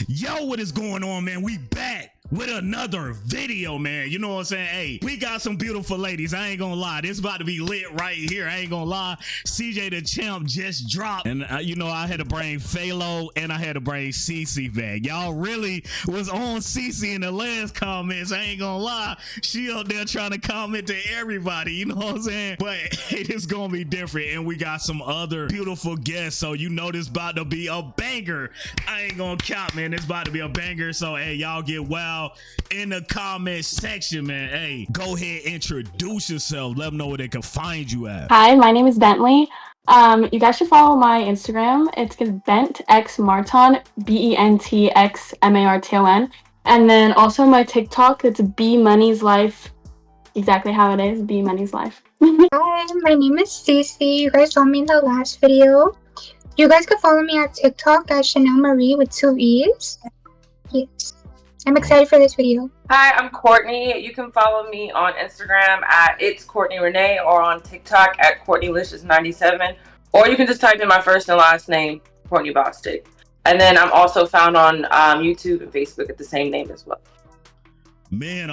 Yo, what is going on, man? We back with another video, man. You know what I'm saying? Hey, we got some beautiful ladies. I ain't gonna lie. This about to be lit right here. I ain't gonna lie. CJ the Champ just dropped. And you know, I had to bring Faylo and I had to bring Cici back. Y'all really was on Cici in the last comments. I ain't gonna lie. She up there trying to comment to everybody. You know what I'm saying? But hey, it's gonna be different. And we got some other beautiful guests. So you know this about to be a banger. I ain't gonna count, man. It's about to be a banger. So hey, y'all get wild in the comment section, man. Hey, go ahead, introduce yourself. Let them know where they can find you at. Hi, my name is Bentley. You guys should follow my Instagram. It's BentXMarton, BentXMarton. And then also my TikTok, it's BMoney'sLife. Exactly how it is, BMoney'sLife. Hi, my name is Cici. You guys saw me in the last video. You guys can follow me at TikTok at ChannelMarie with 2 E's. Yes. I'm excited for this video. Hi, I'm Courtney. You can follow me on Instagram at It's Courtney Renee or on TikTok at CourtneyLicious97. Or you can just type in my first and last name, Courtney Bostic. And then I'm also found on YouTube and Facebook at the same name as well. Man,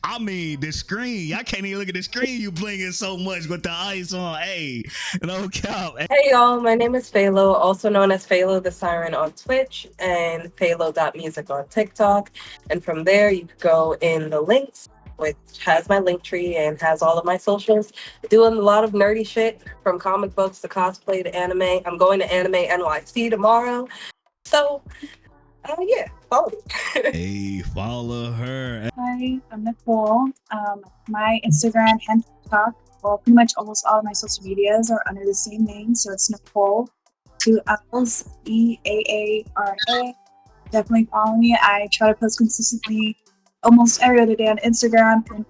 I mean, the screen, I can't even look at the screen. You blinking so much with the ice on. Hey, no cap. Hey y'all, my name is Faylo, also known as FaylotheSiren on Twitch and Faylo.music on TikTok. And from there, you can go in the links, which has my link tree and has all of my socials. Doing a lot of nerdy shit from comic books to cosplay to anime. I'm going to Anime NYC tomorrow. So, yeah, follow me. Hey, follow her. Hi, I'm Nicole. My Instagram and TikTok, well, pretty much almost all of my social medias are under the same name. So it's Nicole, 2 L's, EAARA. Definitely follow me. I try to post consistently almost every other day on Instagram and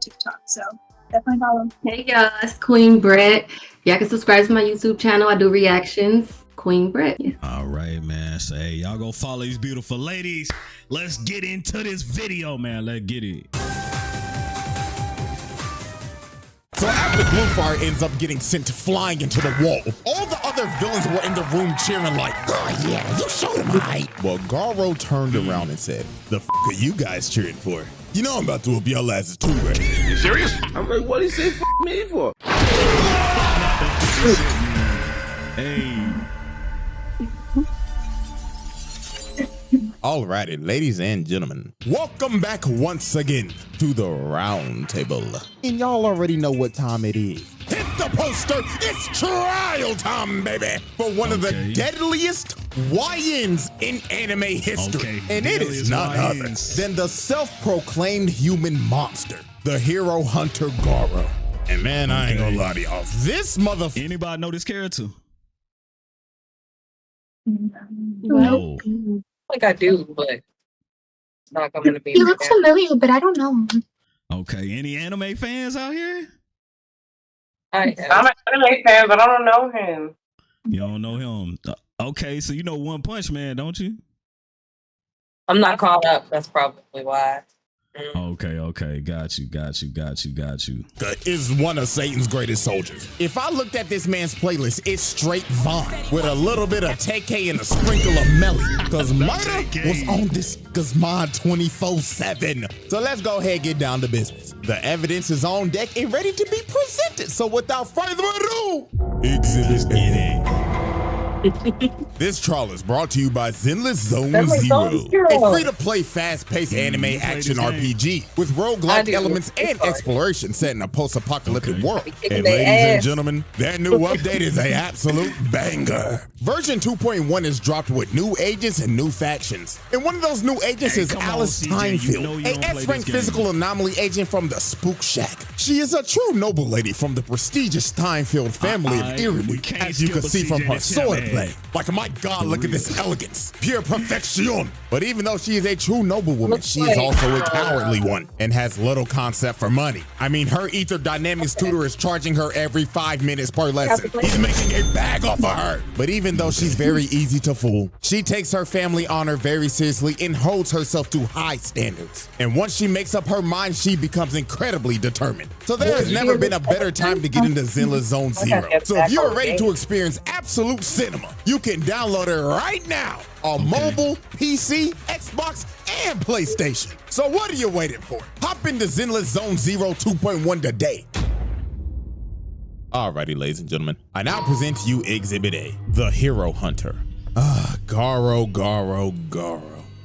TikTok. So definitely follow. Hey y'all, it's Quenn Brett. Y'all can subscribe to my YouTube channel. I do reactions. Quenn Brett. Yeah. All right, man. So hey, y'all go follow these beautiful ladies. Let's get into this video, man. Let's get it. So after Bluefire ends up getting sent flying into the wall, all the other villains were in the room cheering like, oh yeah, you showed him right. Well, Garou turned around and said, the f are you guys cheering for? You know I'm about to whoop y'all asses too, right? You serious? I'm like, what did he say f me for? Hey. Alrighty, ladies and gentlemen, welcome back once again to the round table. And y'all already know what time it is. Hit the poster, it's trial time, baby, for one of the deadliest YNs in anime history. And it is none other than the self-proclaimed human monster, the hero hunter Garou. And man, I ain't gonna lie to y'all, this motherfucker. Anybody know this character? No. Like I do, but it's not coming to be. He looks familiar, but I don't know him. Okay, any anime fans out here? I'm an anime fan, but I don't know him. You don't know him? Okay, so you know One Punch Man, don't you? I'm not caught up. That's probably why. Okay, got you. Is one of Satan's greatest soldiers. If I looked at this man's playlist, it's straight Vaughn with a little bit of TK and a sprinkle of Melly. Cause murder was on this Guzman 24/7. So let's go ahead and get down to business. The evidence is on deck and ready to be presented. So without further ado, Exhibit A. This trial is brought to you by Zenless Zone Zero, a free-to-play, fast-paced anime action RPG with roguelike elements and exploration set in a post-apocalyptic world. And ladies and gentlemen, that new update is an absolute banger. Version 2.1 is dropped with new agents and new factions. And one of those new agents is Alice Timefield, an X-rank physical anomaly agent from the Spook Shack. She is a true noble lady from the prestigious Timefield family of Erie, as you can see from her sword play. Like, my God, look at this elegance. Pure perfection. But even though she is a true noblewoman, she is also a cowardly one and has little concept for money. I mean, her Ether Dynamics tutor is charging her every 5 minutes per lesson. He's making a bag off of her. But even though she's very easy to fool, she takes her family honor very seriously and holds herself to high standards. And once she makes up her mind, she becomes incredibly determined. So there has never been a better time to get into Zenless Zone Zero. So if you're ready to experience absolute cinema, cinema. You can download it right now on mobile, PC, Xbox, and PlayStation. So what are you waiting for? Hop into Zenless Zone Zero 2.1 today. Alrighty, ladies and gentlemen, I now present to you Exhibit A, the Hero Hunter. Garou.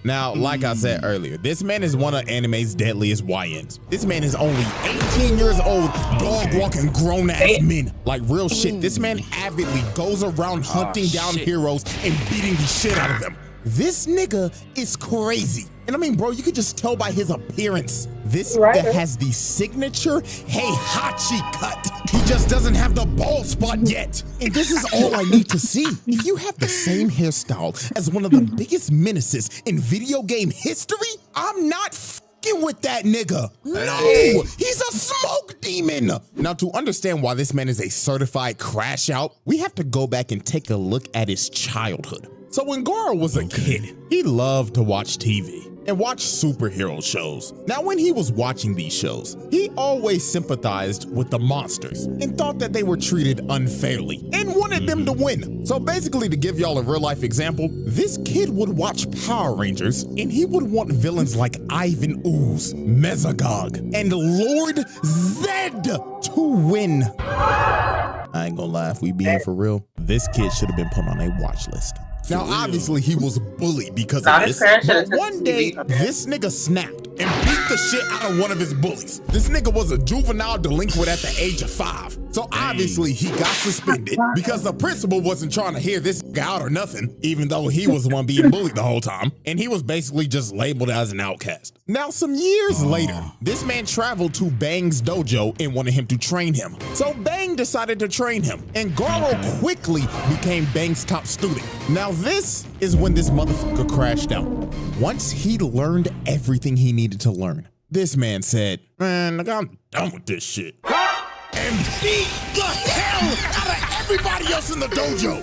Now, like I said earlier, this man is one of anime's deadliest YNs. This man is only 18 years old, dog-walking grown-ass men. Like real shit, this man avidly goes around hunting down heroes and beating the shit out of them. This nigga is crazy. And I mean, bro, you could just tell by his appearance. This nigga has the signature Heihachi cut. He just doesn't have the bald spot yet. And this is all I need to see. If you have the same hairstyle as one of the biggest menaces in video game history, I'm not fucking with that nigga. No, he's a smoke demon. Now, to understand why this man is a certified crash out, we have to go back and take a look at his childhood. So when Garou was a kid, he loved to watch TV and watch superhero shows. Now, when he was watching these shows, he always sympathized with the monsters and thought that they were treated unfairly and wanted them to win. So basically, to give y'all a real life example, this kid would watch Power Rangers and he would want villains like Ivan Ooze, Mesogog, and Lord Zed to win. I ain't gonna lie, if we being for real, this kid should have been put on a watch list. Now, obviously, he was bullied because of this, but one day, this nigga snapped and beat the shit out of one of his bullies. This nigga was a juvenile delinquent at the age of 5. So obviously, he got suspended because the principal wasn't trying to hear this guy out or nothing, even though he was the one being bullied the whole time. And he was basically just labeled as an outcast. Now, some years later, this man traveled to Bang's dojo and wanted him to train him. So Bang decided to train him, and Garou quickly became Bang's top student. Now, this is when this motherfucker crashed out. Once he learned everything he needed to learn, this man said, man, look, I'm done with this shit. And beat the hell out of everybody else in the dojo.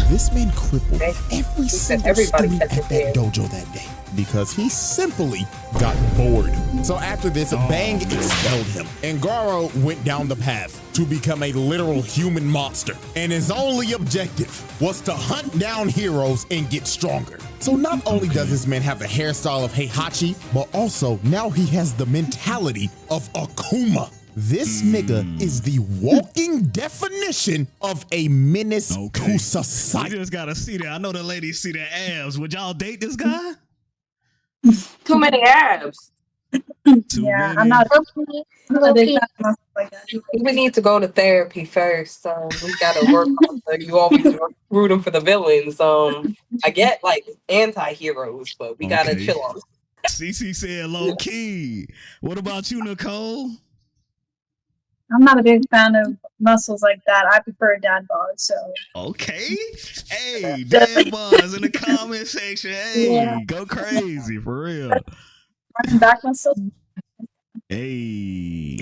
This man crippled every single student at that dojo that day because he simply got bored. So after this, Bang expelled him, and Garou went down the path to become a literal human monster. And his only objective was to hunt down heroes and get stronger. So not only does this man have the hairstyle of Heihachi, but also now he has the mentality of Akuma. This nigga is the walking definition of a menace to society. You just gotta see that. I know the ladies see their abs. Would y'all date this guy? Too many abs. Yeah, I'm not. We need to go to therapy first. We gotta work on you always rooting for the villains. I get like anti-heroes, but we gotta chill on. Cici said low key. What about you, Nicole? I'm not a big fan of muscles like that. I prefer dad bod. So okay, hey, dad bods in the comment section. Hey, go crazy for real. Running back muscles. Hey.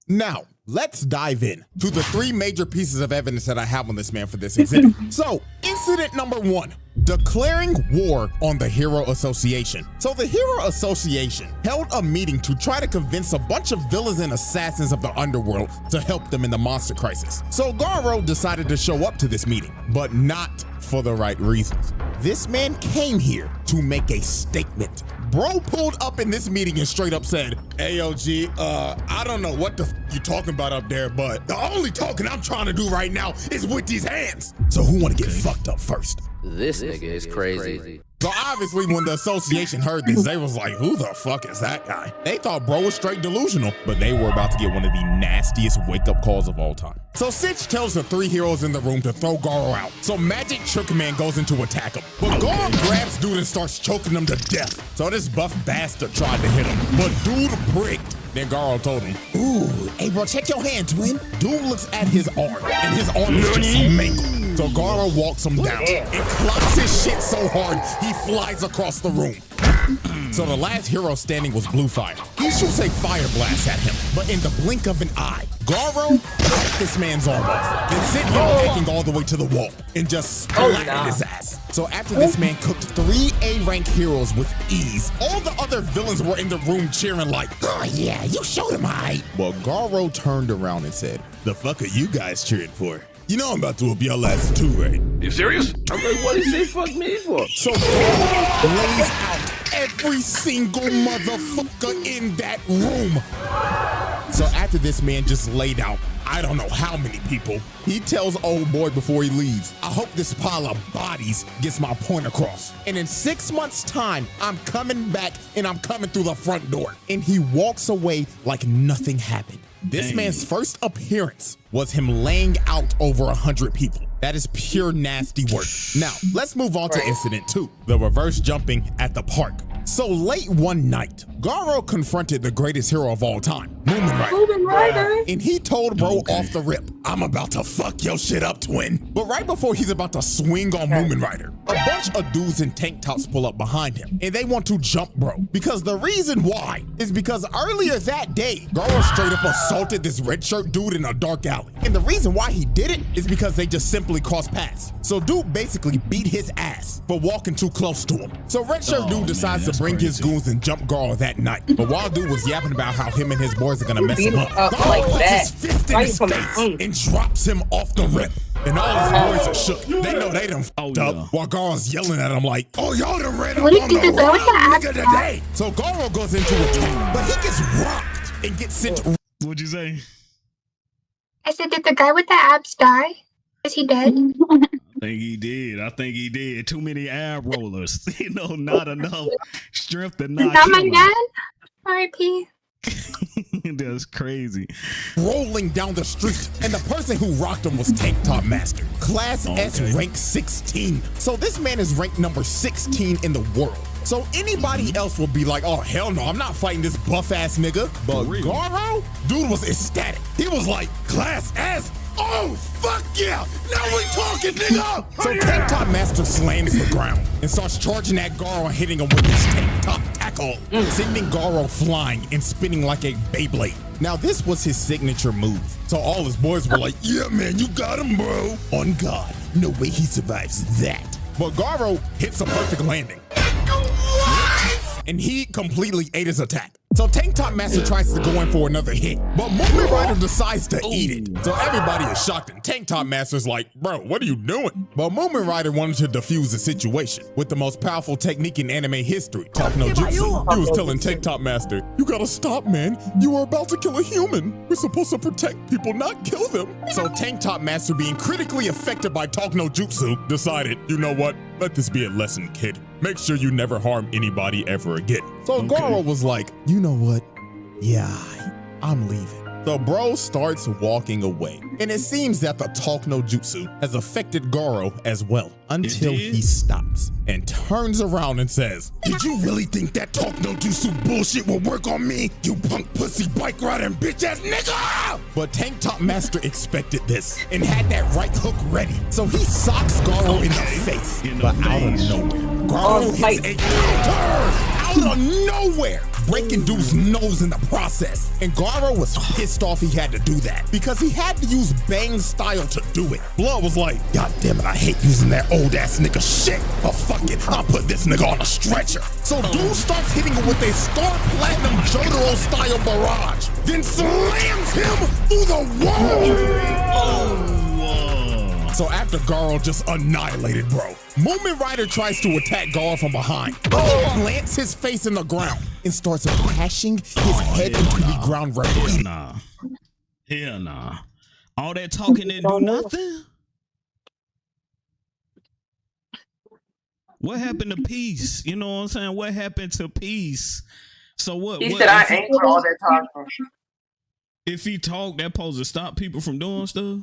Now, let's dive in to the 3 major pieces of evidence that I have on this man for this exhibit. So, incident number 1, declaring war on the Hero Association. So the Hero Association held a meeting to try to convince a bunch of villains and assassins of the underworld to help them in the monster crisis. So Garou decided to show up to this meeting, but not for the right reasons. This man came here to make a statement. Bro pulled up in this meeting and straight up said, "Hey, OG, I don't know what the you talking about up there, but the only talking I'm trying to do right now is with these hands. So who want to get fucked up first?" This nigga is crazy. So obviously when the association heard this, they was like, who the fuck is that guy? They thought bro was straight delusional, but they were about to get one of the nastiest wake-up calls of all time. So Cici tells the 3 heroes in the room to throw Garou out. So Magic Trick Man goes in to attack him, but Garou grabs dude and starts choking him to death. So this buff bastard tried to hit him, but dude pricked. Then Garou told him, "Ooh, hey bro, check your hand, twin." Dude looks at his arm, and his arm is just mangled. So Garou walks him down and clocks his shit so hard, he flies across the room. So the last hero standing was Bluefire. He shoots a fire blast at him, but in the blink of an eye, Garou cut this man's arm off, then sent him hacking all the way to the wall and just splattered his ass. So after this man cooked 3 A-rank heroes with ease, all the other villains were in the room cheering like, "Oh yeah, you showed him height." But Garou turned around and said, "The fuck are you guys cheering for?" You know I'm about to whoop your ass too, right? You serious? Okay, what did he say fuck me for? So Garou lays out every single motherfucker in that room. So after this man just laid out I don't know how many people, he tells old boy before he leaves, I hope this pile of bodies gets my point across. And in 6 months' time, I'm coming back and I'm coming through the front door. And he walks away like nothing happened. This man's first appearance was him laying out over 100 people. That is pure nasty work. Now, let's move on to incident 2, the reverse jumping at the park. So late one night, Garou confronted the greatest hero of all time, Moomin Rider. And he told bro off the rip, I'm about to fuck your shit up, twin. But right before he's about to swing on Moomin Rider, a bunch of dudes in tank tops pull up behind him and they want to jump bro. Because the reason why is because earlier that day, Garou straight up assaulted this red shirt dude in a dark alley. And the reason why he did it is because they just simply crossed paths. So dude basically beat his ass for walking too close to him. So red shirt dude decides to bring his goons and jump Garou that night. But while dude was yapping about how him and his boys are gonna mess him up, Garou puts his fist in his face and drops him off the rip. And all his boys are shook. They know they done fucked up while Garou's yelling at him like, oh, y'all done ran up on the wrong nigga today. So Garou goes into attack, but he gets rocked and gets sent. What'd you say? I said, did the guy with the abs die? Is he dead? I think he did. Too many ab rollers. You know, not enough strength to not Not my dad? R.I.P. That's crazy. Rolling down the street, and the person who rocked him was Tank Top Master, Class S rank 16. So this man is ranked number 16 in the world. So anybody else will be like, oh, hell no, I'm not fighting this buff-ass nigga. But Garou, dude was ecstatic. He was like, Class S? Oh, fuck yeah! Now we talking, nigga! So Tank Top Master slams the ground and starts charging at Garou and hitting him with his Tank Top tackle, sending Garou flying and spinning like a Beyblade. Now, this was his signature move. So all his boys were like, yeah, man, you got him, bro. On God, no way he survives that. But Garou hits a perfect landing. And he completely ate his attack. So Tank Top Master tries to go in for another hit, but Moomin Rider decides to eat it. So everybody is shocked, and Tank Top Master's like, bro, what are you doing? But Moomin Rider wanted to defuse the situation with the most powerful technique in anime history, Talk No Jutsu. He was telling Tank Top Master, you gotta stop, man. You are about to kill a human. We're supposed to protect people, not kill them. So Tank Top Master, being critically affected by Talk No Jutsu, decided, you know what? Let this be a lesson, kid. Make sure you never harm anybody ever again. So Garou was like, you know what? Yeah, I'm leaving. So bro starts walking away. And it seems that the Talk No Jutsu has affected Garou as well, until he stops and turns around and says, did you really think that Talk No Jutsu bullshit will work on me, you punk pussy bike riding bitch ass nigga? But Tank Top Master expected this and had that right hook ready. So he socks Garou in the face, but out of nowhere, Garou hits a counter out of nowhere, breaking dude's nose in the process. And Garou was pissed off he had to do that because he had to use Bang style to do it. Blood was like, God damn it, I hate using that old ass nigga shit. But fuck it, I'll put this nigga on a stretcher. So dude starts hitting him with a Star Platinum Jotaro style barrage, then slams him through the wall. So after Garou just annihilated bro, Moomin Rider tries to attack Garou from behind, but he plants his face in the ground and starts bashing his head into the ground repeatedly. Hell nah. All that talking didn't do nothing? What happened to peace? You know what I'm saying? What happened to peace? So what? He said I ain't for all that talking. If he talked, that supposed to stop people from doing stuff?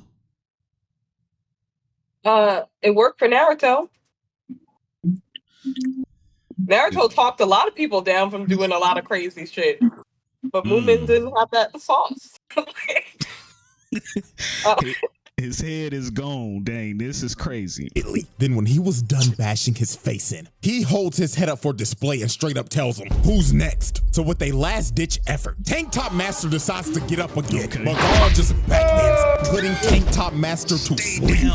It worked for Naruto. Naruto talked a lot of people down from doing a lot of crazy shit, but Moomin didn't have that sauce. His head is gone. Dang, this is crazy. Then when he was done bashing his face in, he holds his head up for display and straight up tells him, who's next? So with a last ditch effort, Tank Top Master decides to get up again, but Garou just backhands, putting Tank Top Master to sleep.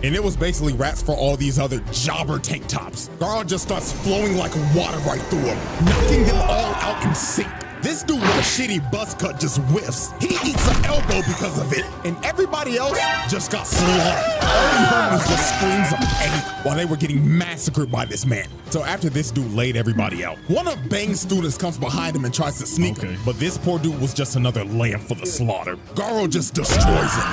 And it was basically raps for all these other jobber tank tops. Garou just starts flowing like water right through him, knocking them all out in sync. This dude with a shitty buzz cut just whiffs. He eats an elbow because of it, and everybody else just got slaughtered. All he heard was just screams of pain while they were getting massacred by this man. So after this dude laid everybody out, one of Bang's students comes behind him and tries to sneak him, but this poor dude was just another lamb for the slaughter. Garou just destroys him.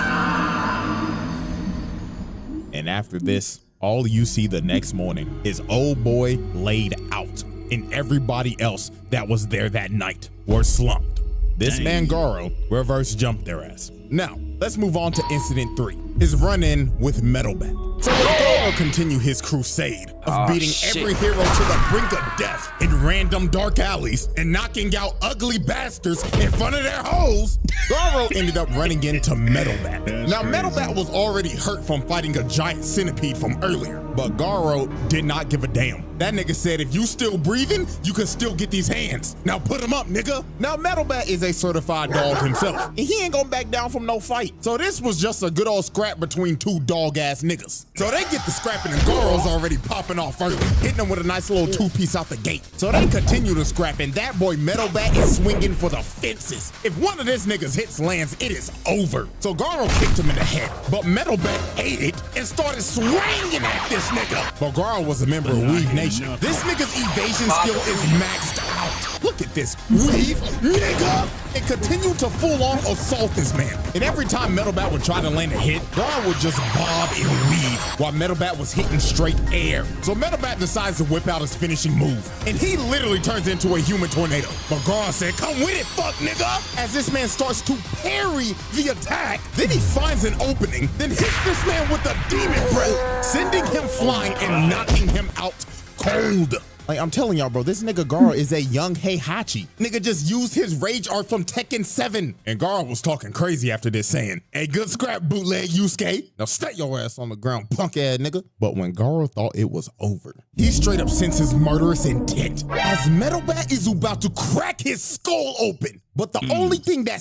And after this, all you see the next morning is old boy laid out, and everybody else that was there that night were slumped. This man Garou reverse jumped their ass. Now, let's move on to incident 3, his run-in with Metalbat. So Garou continue his crusade of beating every hero to the brink of death in random dark alleys and knocking out ugly bastards in front of their hoes. Garou ended up running into Metalbat. Now Metalbat was already hurt from fighting a giant centipede from earlier, but Garou did not give a damn. That nigga said, if you still breathing, you can still get these hands. Now put them up, nigga. Now Metalbat is a certified dog himself, and he ain't gonna back down from no fight. So this was just a good old scrap between two dog ass niggas. So they get the scrapping and Garou's already popping off early, hitting them with a nice little 2-piece out the gate. So they continue to scrap, and that boy Metalbat is swinging for the fences. If one of this nigga's hits lands, it is over. So Garou kicked him in the head, but Metalbat ate it and started swinging at this nigga. But Garou was a member of Weave Nation. This nigga's evasion skill is maxed out. Look at this, Weave, nigga! And continued to full-on assault this man. And every time Metalbat would try to land a hit, Garou would just bob and weave while Metalbat was hitting straight air. So Metalbat decides to whip out his finishing move, and he literally turns into a human tornado. But Garou said, come with it, fuck nigga! As this man starts to parry the attack, then he finds an opening, then hits this man with a demon breath, sending him flying and knocking him out cold. Like, I'm telling y'all, bro, this nigga Garou is a young Heihachi. Nigga just used his rage art from Tekken 7. And Garou was talking crazy after this, saying, hey, good scrap, bootleg Yusuke. Now stay your ass on the ground, punk ass nigga. But when Garou thought it was over, he straight up sends his murderous intent as Metalbat is about to crack his skull open. But the only thing that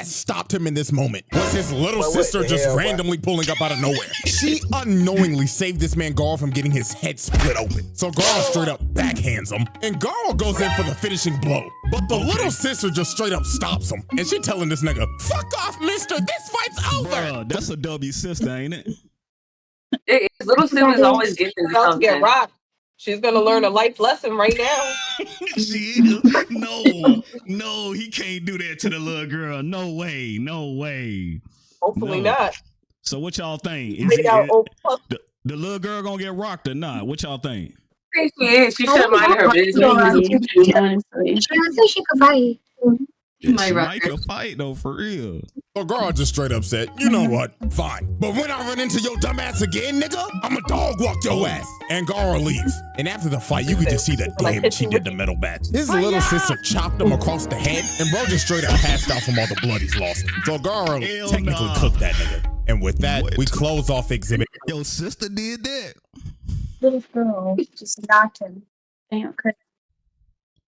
stopped him in this moment was his little sister just randomly pulling up out of nowhere. She unknowingly saved this man Garou from getting his head split open. So Garou straight up backhands him, and Garou goes in for the finishing blow. But the little sister just straight up stops him, and she telling this nigga, fuck off, mister, this fight's over. Bruh, that's a W sister, ain't it? His little sister's always gifted About to get rocked. She's gonna learn a life lesson right now. No, he can't do that to the little girl. No way. Hopefully not. So what y'all think? The little girl gonna get rocked or not? What y'all think? She is. She should mind her business. Honestly, she could fight. She might could fight though, for real. So Garou just straight up said, you know what, fine. But when I run into your dumb ass again, nigga, I'ma dog walk your ass. And Garou leaves. And after the fight, you could just see the damage she did to Metalbat. His little sister chopped him across the head, and bro just straight up passed out from all the blood he's lost. So Garou technically cooked that nigga. And with that, we close off exhibit. Your sister did that. Little girl just knocked him. Damn, crazy.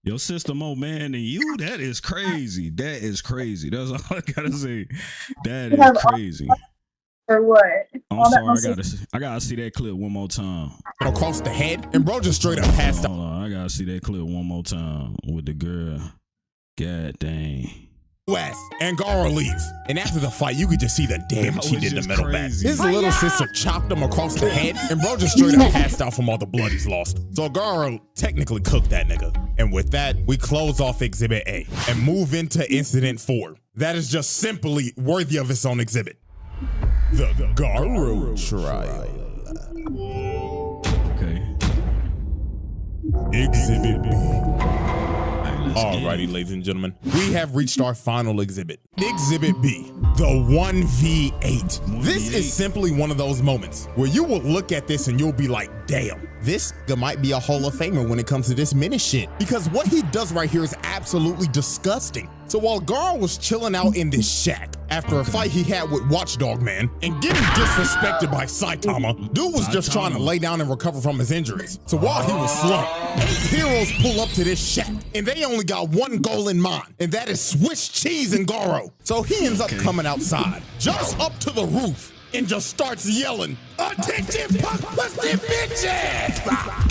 Your sister more man than you? That is crazy. That is crazy. That's all I gotta say. That is crazy. For what? I'm sorry, I gotta see that clip one more time. Across the head, and bro just straight up passed out. Hold on, I gotta see that clip one more time with the girl. God dang. And Garou leaves. And after the fight, you could just see the damage he did to Metalbat. His little sister chopped him across the head, and bro just straight up passed out from all the blood he's lost. So Garou technically cooked that nigga. And with that, we close off Exhibit A and move into Incident 4. That is just simply worthy of its own exhibit. The Garou trial. Okay. Exhibit B. Alrighty, ladies and gentlemen, we have reached our final exhibit. Exhibit B, the 1v8. This is simply one of those moments where you will look at this and you'll be like, damn, this might be a Hall of Famer when it comes to this menace shit. Because what he does right here is absolutely disgusting. So while Garou was chilling out in this shack after a fight he had with Watchdog Man and getting disrespected by Saitama, dude was just trying to lay down and recover from his injuries. So while he was slumped, 8 heroes pull up to this shack and they only got one goal in mind, and that is Swiss cheese and Garou. So he ends up coming outside, jumps up to the roof, and just starts yelling, attention punk pussy bitches!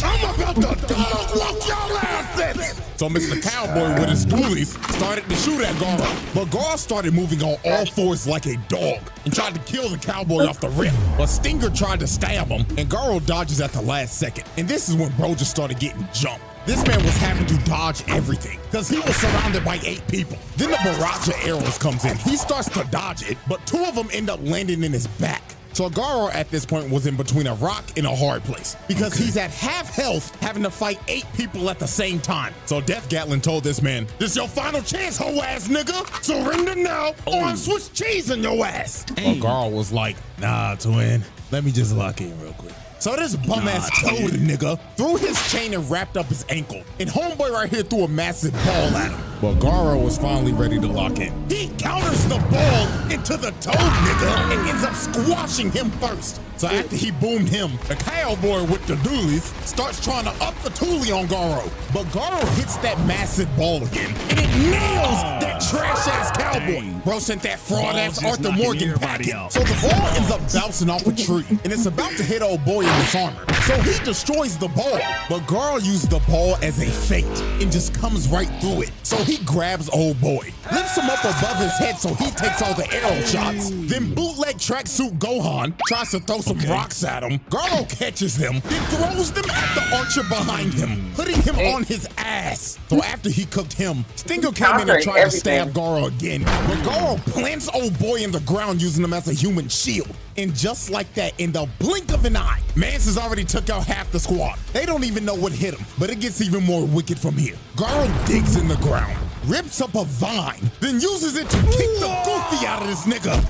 I'm about to dog walk y'all asses! So Mr. Cowboy with his dualies started to shoot at Garou, but Garou started moving on all fours like a dog and tried to kill the cowboy off the rip. But Stinger tried to stab him, and Garou dodges at the last second. And this is when bro just started getting jumped. This man was having to dodge everything because he was surrounded by 8 people. Then the barrage of arrows comes in. He starts to dodge it, but 2 of them end up landing in his back. So Garou at this point was in between a rock and a hard place because he's at half health having to fight 8 people at the same time. So Death Gatlin told this man, "This your final chance, hoe ass nigga. Surrender now or I'm Swiss cheese in your ass." But Garou was like, "Nah, twin, let me just lock in real quick." So this bum-ass toad nigga threw his chain and wrapped up his ankle. And homeboy right here threw a massive ball at him. But Garou was finally ready to lock in. He counters the ball into the toad nigga and ends up squashing him first. So after he boomed him, the cowboy with the dualies starts trying to up the toolie on Garou. But Garou hits that massive ball again, and it nails that trash-ass cowboy. Bro sent that fraud-ass Arthur Morgan packet. So the ball ends up bouncing off a tree, and it's about to hit old boy in his armor. So he destroys the ball, but Garou used the ball as a feint and just comes right through it. So he grabs old boy, lifts him up above his head so he takes all the arrow shots. Then bootleg tracksuit Gohan tries to throw some rocks at him. Garou catches them, then throws them at the archer behind him, putting him on his ass. So after he cooked him, Stinger came in and tried to stab Garou again, but Garou plants old boy in the ground using him as a human shield. And just like that, in the blink of an eye, Mance has already took out half the squad. They don't even know what hit him, but it gets even more wicked from here. Garou digs in the ground, rips up a vine, then uses it to kick the goofy out of this nigga.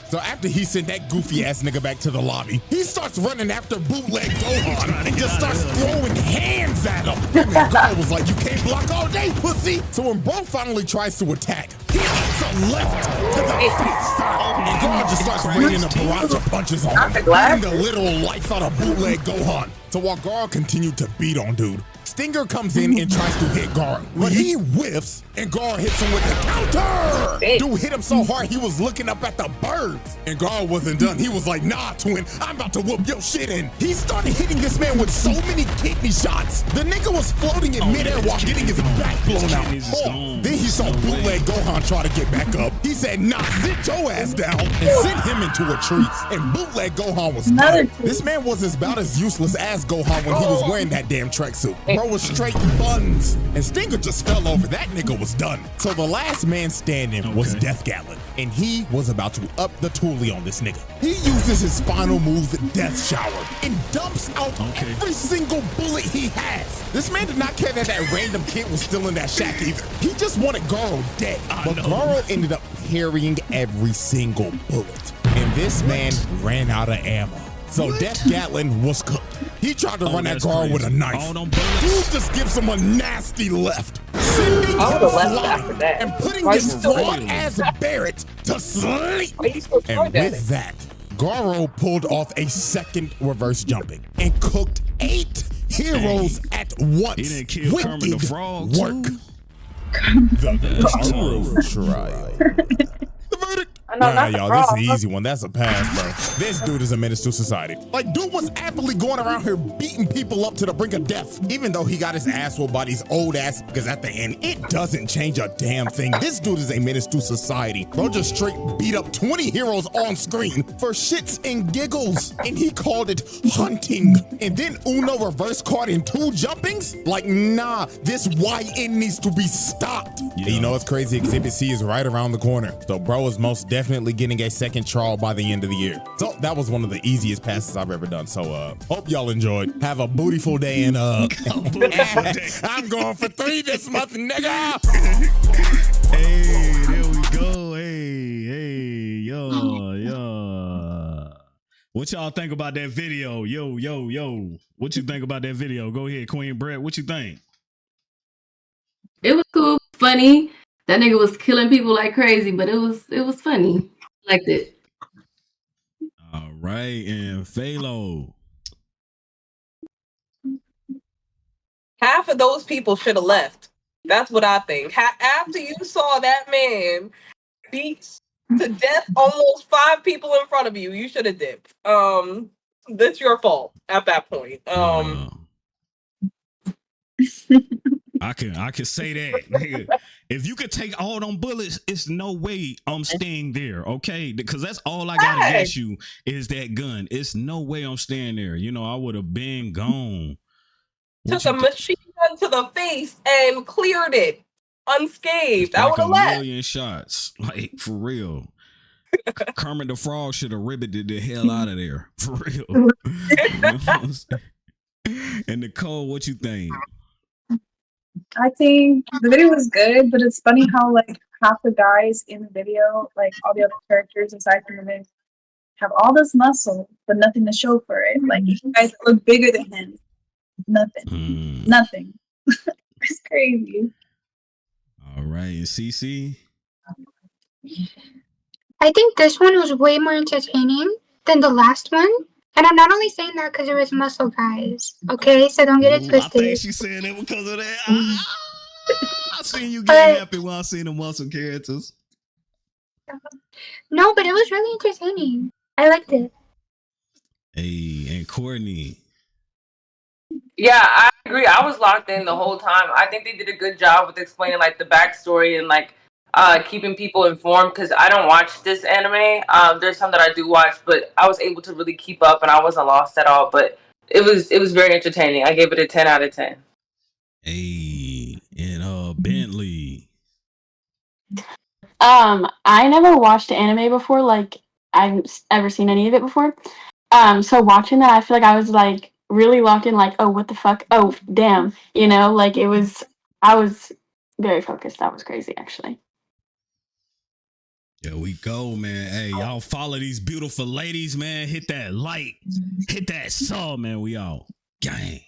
So after he sent that goofy ass nigga back to the lobby, he starts running after bootleg Gohan and just starts throwing hands at him. And Nicole was like, "You can't block all day, pussy." So when bro finally tries to attack, he hits a left to the face. And Gohan just starts raining a barrage of punches on him, beating the literal life out of bootleg Gohan. So while Garou continued to beat on dude, Stinger comes in and tries to hit Garou, but he whiffs and Garou hits him with the counter. Dude hit him so hard he was looking up at the birds, and Garou wasn't done. He was like, "Nah, twin, I'm about to whoop your shit in." He started hitting this man with so many kidney shots. The nigga was floating in midair while getting his back blown out. Then he saw bootleg Gohan try to get back up. He said, "Nah, sit your ass down," and sent him into a tree, and bootleg Gohan was done. This man was about as useless as Gohan when he was wearing that damn tracksuit. Bro was straight buns, and Stinger just fell over. That nigga was done. So the last man standing was Death Gatlin, and he was about to up the toolie on this nigga. He uses his final move, the Death Shower, and dumps out every single bullet he has. This man did not care that that random kid was still in that shack either. He just wanted Garou dead, but Garou ended up parrying every single bullet, and this man ran out of ammo. So Death Gatlin was cooked. He tried to run at Garou with a knife. Dude just gives him a nasty left, sending him flying and putting this fraud-ass Barrett to sleep. And with that, Garou pulled off a second reverse jumping and cooked 8 heroes at once. He didn't kill Kermit the Frog work. The Garou trial. The verdict. Nah, y'all, this is an easy one. That's a pass, bro. This dude is a menace to society. Like, dude was aptly going around here beating people up to the brink of death, even though he got his ass whooped by these old ass, because at the end, it doesn't change a damn thing. This dude is a menace to society. Bro just straight beat up 20 heroes on screen for shits and giggles, and he called it hunting. And then Uno reverse card in 2 jumpings? Like, nah, this YN needs to be stopped. Yeah. And you know what's crazy? Exhibit C is right around the corner. So bro is most definitely getting a second trial by the end of the year. So that was one of the easiest passes I've ever done. So hope y'all enjoyed. Have a bootiful day, and I'm going for 3 this month, nigga. Hey, there we go. Hey, yo. What y'all think about that video? Yo. What you think about that video? Go ahead, Quenn Brett. What you think? It was cool, funny. That nigga was killing people like crazy, but it was funny. Liked it. All right, and Faylo. Half of those people should have left. That's what I think. After you saw that man beat to death almost 5 people in front of you, you should have dipped. That's your fault at that point. I can say that, nigga. If you could take all them bullets, it's no way I'm staying there, okay? Because that's all I got against you is that gun. It's no way I'm staying there. You know, I would have been gone. Took a machine gun to the face and cleared it unscathed. I would have left. 1,000,000 shots, like for real. Kermit the Frog should have ribbited the hell out of there, for real. You know what I'm saying? And Nicole, what you think? I think the video was good, but it's funny how like half the guys in the video, like all the other characters aside from the men, have all this muscle but nothing to show for it. Like you guys look bigger than him. Nothing. Nothing. It's crazy. All right, and Cici? I think this one was way more entertaining than the last one. And I'm not only saying that because it was muscle guys. Okay, so don't get it twisted. I think she's saying it because of that. I seen you getting happy when I seen the muscle characters. No, but it was really entertaining. I liked it. Hey, and Courtney. Yeah, I agree. I was locked in the whole time. I think they did a good job with explaining like the backstory and like keeping people informed because I don't watch this anime. There's some that I do watch, but I was able to really keep up and I wasn't lost at all. But it was very entertaining. I gave it a 10 out of 10. Hey, and Bentley. I never watched anime before. Like I've ever seen any of it before. So watching that, I feel like I was like really locked in. Like, oh, what the fuck? Oh, damn. You know, like it was. I was very focused. That was crazy, actually. There we go, man. Hey, y'all follow these beautiful ladies, man. Hit that like, hit that sub, man. We all gang.